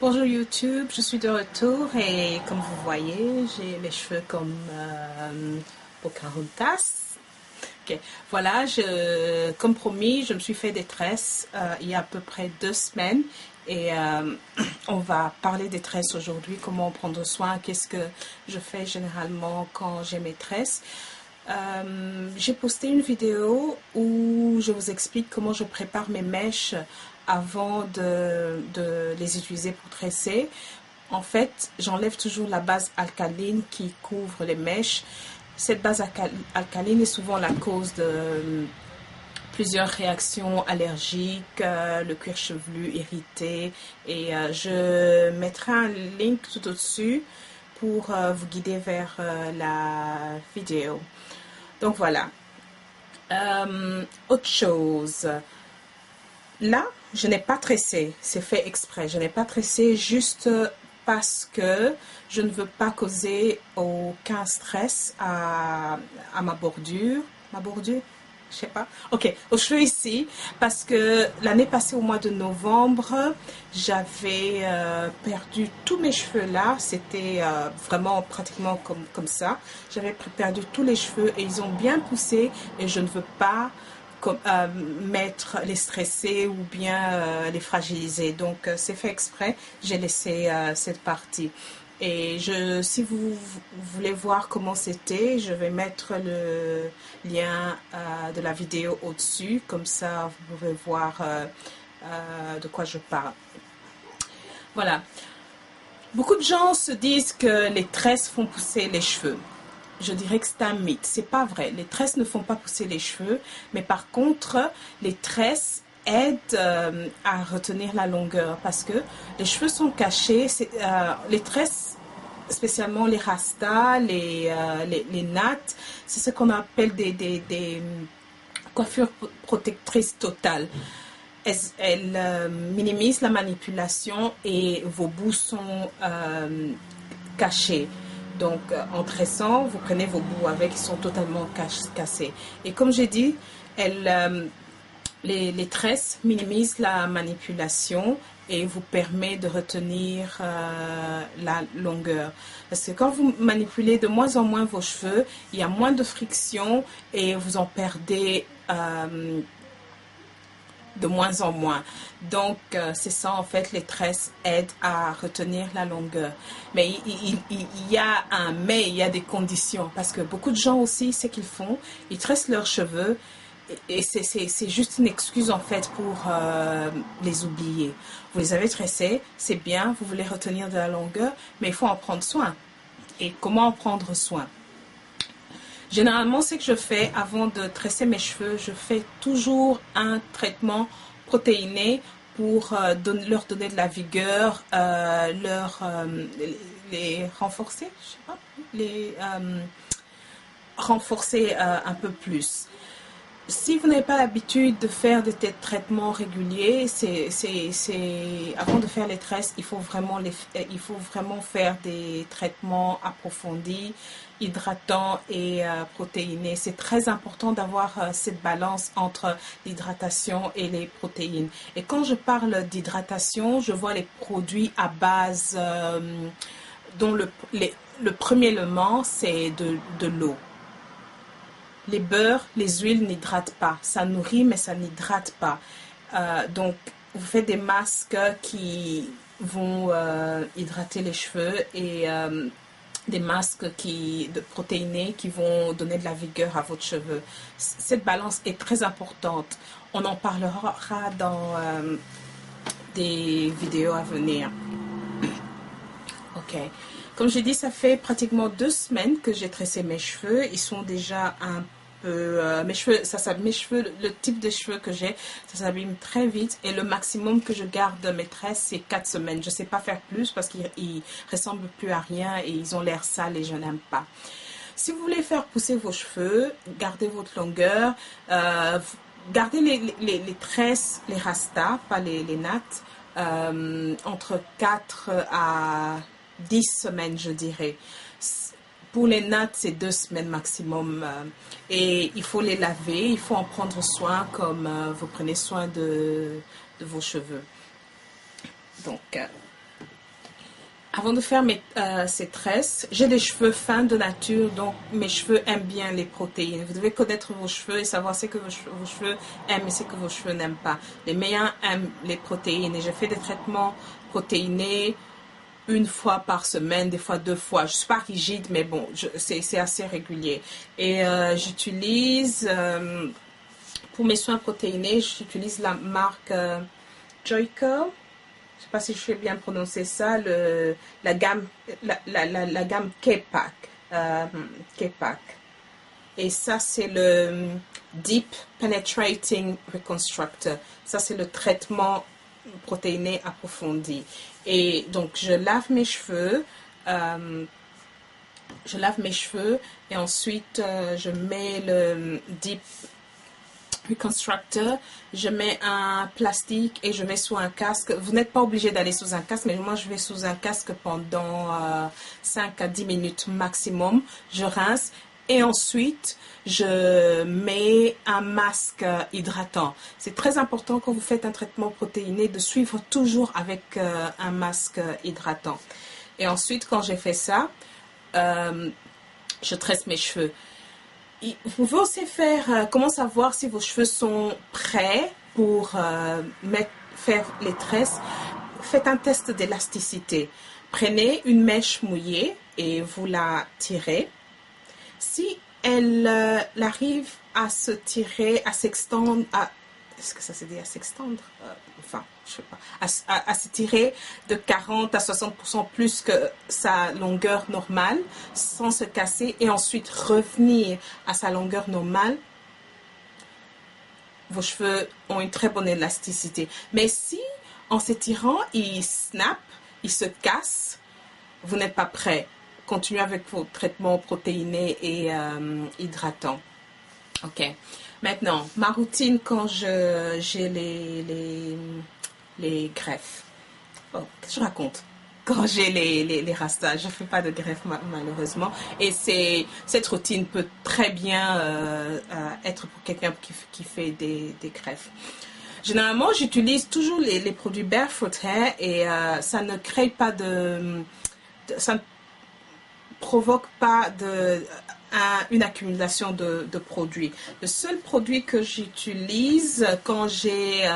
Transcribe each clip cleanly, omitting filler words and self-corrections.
Bonjour YouTube, je suis de retour et comme vous voyez, j'ai les cheveux comme Pocahontas. Ok, voilà, comme promis, je me suis fait des tresses il y a à peu près 2 semaines et on va parler des tresses aujourd'hui, comment prendre soin, qu'est-ce que je fais généralement quand j'ai mes tresses. J'ai posté une vidéo où je vous explique comment je prépare mes mèches avant de les utiliser pour tresser. En fait, j'enlève toujours la base alcaline qui couvre les mèches. Cette base alcaline est souvent la cause de plusieurs réactions allergiques, le cuir chevelu irrité, et je mettrai un link tout au-dessus pour vous guider vers la vidéo. Donc voilà. Autre chose. Là, je n'ai pas tressé. C'est fait exprès. Je n'ai pas tressé juste parce que je ne veux pas causer aucun stress à ma bordure. Ma bordure? Je sais pas. Ok, aux cheveux ici, parce que l'année passée, au mois de novembre, j'avais perdu tous mes cheveux là. C'était vraiment pratiquement comme ça. J'avais perdu tous les cheveux et ils ont bien poussé et je ne veux pas mettre les stresser ou bien les fragiliser. Donc c'est fait exprès. J'ai laissé cette partie. Et si vous voulez voir comment c'était, je vais mettre le lien de la vidéo au-dessus. Comme ça, vous pouvez voir de quoi je parle. Voilà. Beaucoup de gens se disent que les tresses font pousser les cheveux. Je dirais que c'est un mythe. C'est pas vrai. Les tresses ne font pas pousser les cheveux, mais par contre, les tresses aident à retenir la longueur parce que les cheveux sont cachés. Les tresses, spécialement les rastas, les nattes, c'est ce qu'on appelle des coiffures protectrices totales. Elles minimisent la manipulation et vos bouts sont cachés. Donc, en tressant, vous prenez vos bouts avec, ils sont totalement cassés. Et comme j'ai dit, les tresses minimisent la manipulation et vous permet de retenir la longueur. Parce que quand vous manipulez de moins en moins vos cheveux, il y a moins de friction et vous en perdez de moins en moins. Donc, c'est ça, en fait, les tresses aident à retenir la longueur. Mais il y a il y a des conditions. Parce que beaucoup de gens aussi, c'est qu'ils font, ils tressent leurs cheveux et c'est juste une excuse, en fait, pour les oublier. Vous les avez tressés, c'est bien, vous voulez retenir de la longueur, mais il faut en prendre soin. Et comment en prendre soin? Généralement, ce que je fais avant de tresser mes cheveux, je fais toujours un traitement protéiné pour leur donner de la vigueur, les renforcer, je sais pas, les renforcer un peu plus. Si vous n'avez pas l'habitude de faire des traitements réguliers, avant de faire les tresses, il faut vraiment faire des traitements approfondis, hydratants et protéinés. C'est très important d'avoir cette balance entre l'hydratation et les protéines. Et quand je parle d'hydratation, je vois les produits à base dont le premier élément, c'est de l'eau. Les beurres, les huiles n'hydratent pas. Ça nourrit, mais ça n'hydrate pas. Donc, vous faites des masques qui vont hydrater les cheveux et des masques protéinés qui vont donner de la vigueur à votre cheveu. Cette balance est très importante. On en parlera dans des vidéos à venir. Ok. Comme j'ai dit, ça fait pratiquement 2 semaines que j'ai tressé mes cheveux. Ils sont déjà un peu... mes cheveux, le type de cheveux que j'ai, ça s'abîme très vite. Et le maximum que je garde de mes tresses, c'est 4 semaines. Je ne sais pas faire plus parce qu'ils ne ressemblent plus à rien et ils ont l'air sales et je n'aime pas. Si vous voulez faire pousser vos cheveux, gardez votre longueur, gardez les tresses, les rastas, pas les nattes, entre 4 à 10 semaines, je dirais. Pour les nattes, c'est 2 semaines maximum. Et il faut les laver, il faut en prendre soin comme vous prenez soin de vos cheveux. Donc, Avant de faire ces tresses, j'ai des cheveux fins de nature, donc mes cheveux aiment bien les protéines. Vous devez connaître vos cheveux et savoir ce que vos cheveux aiment et ce que vos cheveux n'aiment pas. Les meilleurs aiment les protéines et je fais des traitements protéinés une fois par semaine, des fois 2 fois. Je ne suis pas rigide, mais bon, c'est assez régulier. Et j'utilise, pour mes soins protéinés, j'utilise la marque Joico. Je ne sais pas si je fais bien prononcer ça, la gamme K-Pack. K-Pack. Et ça, c'est le Deep Penetrating Reconstructor. Ça, c'est le traitement protéiné approfondi. Et donc, je lave mes cheveux. Et ensuite, je mets le Deep Reconstructor, je mets un plastique et je vais sous un casque. Vous n'êtes pas obligé d'aller sous un casque, mais moi je vais sous un casque pendant 5 à 10 minutes maximum. Je rince et ensuite je mets un masque hydratant. C'est très important quand vous faites un traitement protéiné de suivre toujours avec un masque hydratant. Et ensuite, quand j'ai fait ça, je tresse mes cheveux. Vous pouvez aussi faire, comment savoir si vos cheveux sont prêts pour faire les tresses. Faites un test d'élasticité. Prenez une mèche mouillée et vous la tirez. Si elle arrive à se tirer, à s'extendre, est-ce que ça se dit à s'extendre? Je sais pas, à se tirer de 40 à 60% plus que sa longueur normale sans se casser et ensuite revenir à sa longueur normale, vos cheveux ont une très bonne élasticité. Mais si en s'étirant, ils snap, ils se cassent, vous n'êtes pas prêt. Continuez avec vos traitements protéinés et hydratants. Ok. Maintenant, ma routine quand j'ai les greffes. Oh, qu'est-ce que je raconte? Quand j'ai les rastas, je ne fais pas de greffe malheureusement. Et cette routine peut très bien être pour quelqu'un qui fait des greffes. Généralement, j'utilise toujours les produits Barefoot Hair et ça ne crée pas ça ne provoque pas une accumulation de produits. Le seul produit que j'utilise quand j'ai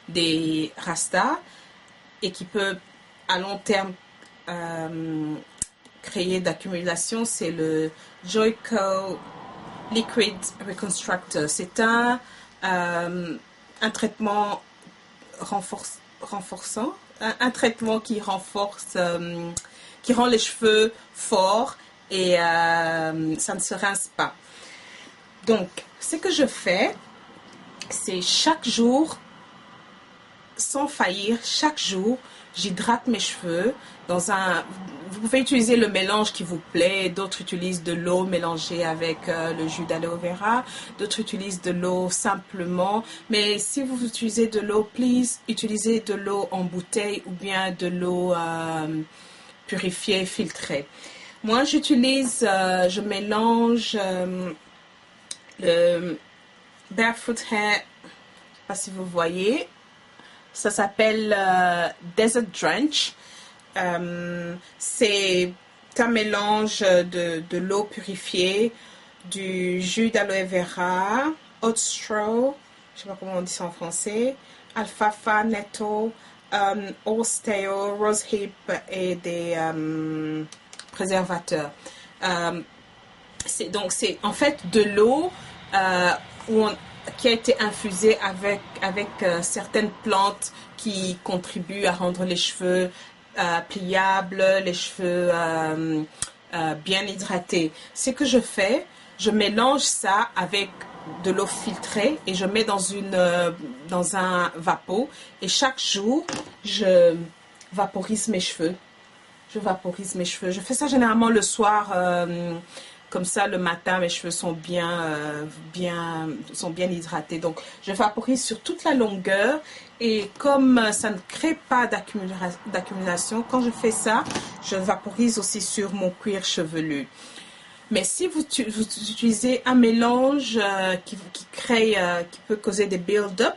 des rastas et qui peut à long terme créer d'accumulation, c'est le Joico Liquid Reconstructor. C'est un traitement renforçant, un traitement qui renforce, qui rend les cheveux forts et ça ne se rince pas. Donc, ce que je fais, c'est chaque jour, sans faillir, chaque jour, j'hydrate mes cheveux vous pouvez utiliser le mélange qui vous plaît. D'autres utilisent de l'eau mélangée avec le jus d'aloe vera. D'autres utilisent de l'eau simplement. Mais si vous utilisez de l'eau, please, utilisez de l'eau en bouteille ou bien de l'eau purifiée, filtrée. Moi, je mélange le Barefoot Hair, je ne sais pas si vous voyez. Ça s'appelle Desert Drench. C'est un mélange de l'eau purifiée, du jus d'aloe vera, hot straw, je ne sais pas comment on dit ça en français, alfalfa, nettle, oilsteo, rosehip et des préservateurs. C'est en fait de l'eau qui a été infusée avec certaines plantes qui contribuent à rendre les cheveux pliables, les cheveux bien hydratés. Ce que je fais, je mélange ça avec de l'eau filtrée et je mets dans un vapeau et chaque jour, je vaporise mes cheveux. Je fais ça généralement le soir. Comme ça, le matin, mes cheveux sont bien hydratés. Donc, je vaporise sur toute la longueur. Et comme ça ne crée pas d'accumulation, quand je fais ça, je vaporise aussi sur mon cuir chevelu. Mais si vous utilisez un mélange qui peut causer des build-up,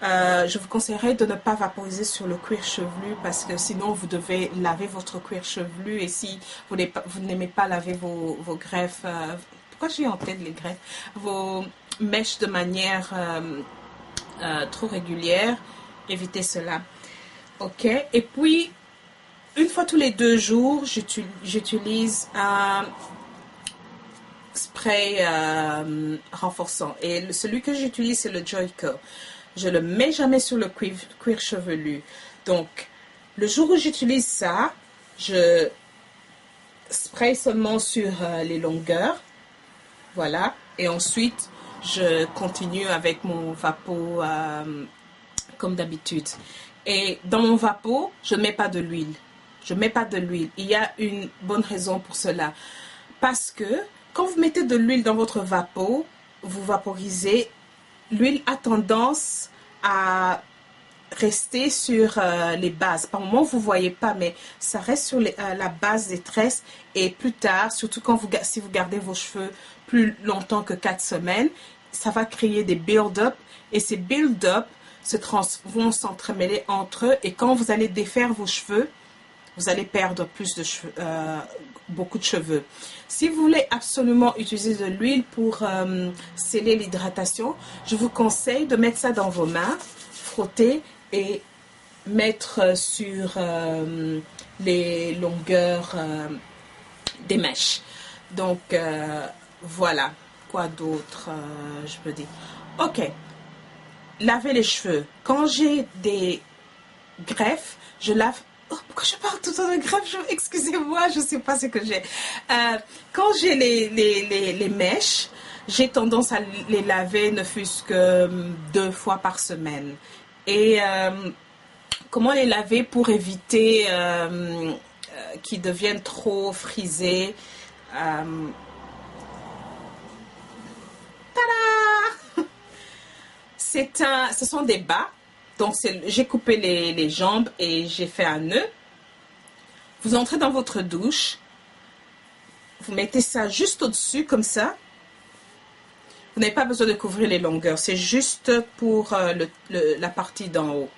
je vous conseillerais de ne pas vaporiser sur le cuir chevelu parce que sinon vous devez laver votre cuir chevelu et si vous n'aimez pas laver vos greffes, pourquoi j'ai en tête les greffes, vos mèches de manière trop régulière, évitez cela. Ok, et puis une fois tous les 2 jours, j'utilise un spray renforçant et celui que j'utilise c'est le Joico. Je le mets jamais sur le cuir chevelu. Donc, le jour où j'utilise ça, je spray seulement sur les longueurs. Voilà. Et ensuite, je continue avec mon vapeau comme d'habitude. Et dans mon vapeau, je ne mets pas de l'huile. Je ne mets pas de l'huile. Il y a une bonne raison pour cela. Parce que quand vous mettez de l'huile dans votre vapeau, vous vaporisez. L'huile a tendance à rester sur les bases. Par moment, vous ne voyez pas, mais ça reste sur la base des tresses. Et plus tard, surtout si vous gardez vos cheveux plus longtemps que 4 semaines, ça va créer des build-up. Et ces build-up vont s'entremêler entre eux. Et quand vous allez défaire vos cheveux, vous allez perdre plus de cheveux, beaucoup de cheveux. Si vous voulez absolument utiliser de l'huile pour sceller l'hydratation, je vous conseille de mettre ça dans vos mains, frotter et mettre sur les longueurs des mèches. Donc, voilà. Quoi d'autre, je peux dire? Ok. Laver les cheveux. Quand j'ai des greffes, je lave. Oh, pourquoi je parle tout le temps de greffe? Excusez-moi, je ne sais pas ce que j'ai. Quand j'ai les mèches, j'ai tendance à les laver ne fût-ce que 2 fois par semaine. Et comment les laver pour éviter qu'ils deviennent trop frisés? Tada! Ce sont des bas. Donc, j'ai coupé les jambes et j'ai fait un nœud. Vous entrez dans votre douche. Vous mettez ça juste au-dessus, comme ça. Vous n'avez pas besoin de couvrir les longueurs. C'est juste pour la partie d'en haut.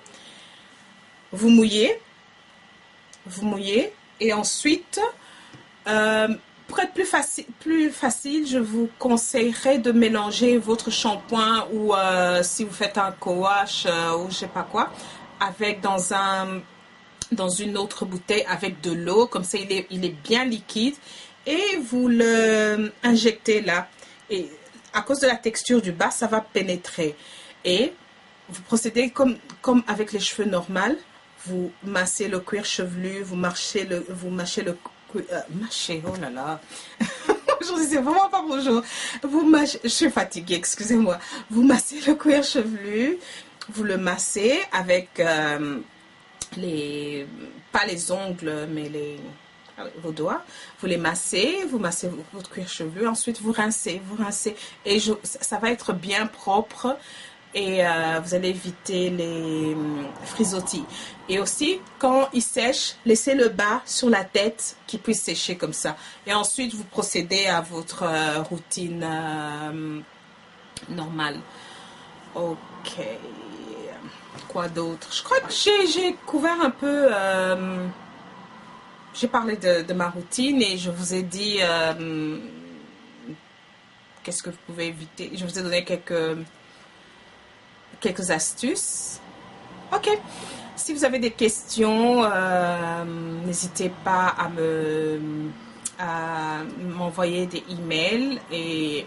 Vous mouillez. Vous mouillez. Et ensuite, pour être plus facile, je vous conseillerais de mélanger votre shampoing ou si vous faites un co-wash ou je sais pas quoi, avec dans une autre bouteille avec de l'eau. Comme ça, il est bien liquide. Et vous le injectez là. Et à cause de la texture du bas, ça va pénétrer. Et vous procédez comme avec les cheveux normaux. Vous massez le cuir chevelu, vous mâchez le mâchez, oh là là. Aujourd'hui, c'est vraiment pas bonjour. Je suis fatiguée, excusez-moi. Vous massez le cuir chevelu, vous le massez avec pas les ongles, mais vos doigts. Vous les massez, vous massez votre cuir chevelu. Ensuite, vous rincez. Et ça va être bien propre. Et vous allez éviter les frisottis. Et aussi, quand il sèche, laissez le bas sur la tête qui puisse sécher comme ça. Et ensuite, vous procédez à votre routine normale. Ok. Quoi d'autre? Je crois que j'ai couvert un peu... j'ai parlé de ma routine et je vous ai dit qu'est-ce que vous pouvez éviter. Je vous ai donné quelques astuces. Ok. Si vous avez des questions, n'hésitez pas à m'envoyer des emails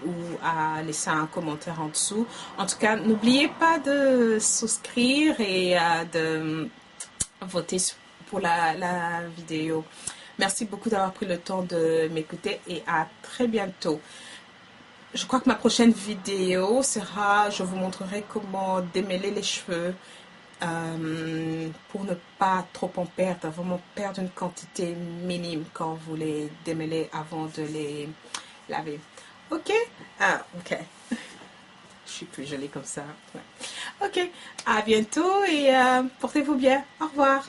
ou à laisser un commentaire en dessous. En tout cas, n'oubliez pas de souscrire et de voter pour la vidéo. Merci beaucoup d'avoir pris le temps de m'écouter et à très bientôt. Je crois que ma prochaine vidéo sera, je vous montrerai comment démêler les cheveux pour ne pas trop en perdre, vraiment perdre une quantité minime quand vous les démêlez avant de les laver. Ok? Ah, ok. Je suis plus jolie comme ça. Ouais. Ok, à bientôt et portez-vous bien. Au revoir.